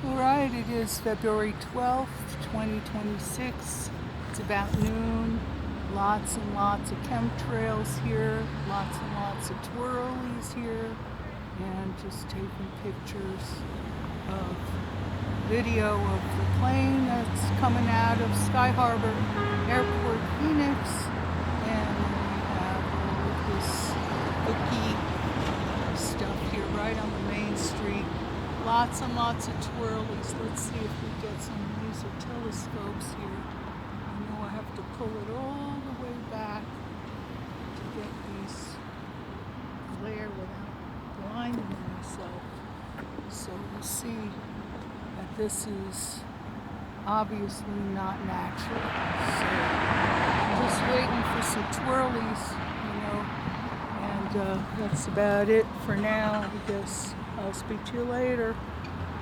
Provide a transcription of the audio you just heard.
Alright, it is February 12th, 2026. It's about noon. Lots and lots of chemtrails here. Lots and lots of twirlies here. And just taking pictures of video of the plane that's coming out of Sky Harbor Airport, Phoenix. And we have all of this cookie stuff here right on the main street. Lots and lots of twirlies. Let's see if we get some laser telescopes here. I know I have to pull it all the way back to get these glare without blinding myself. So we'll see that this is obviously not natural. So I'm just waiting for some twirlies, and that's about it for now. I guess I'll speak to you later.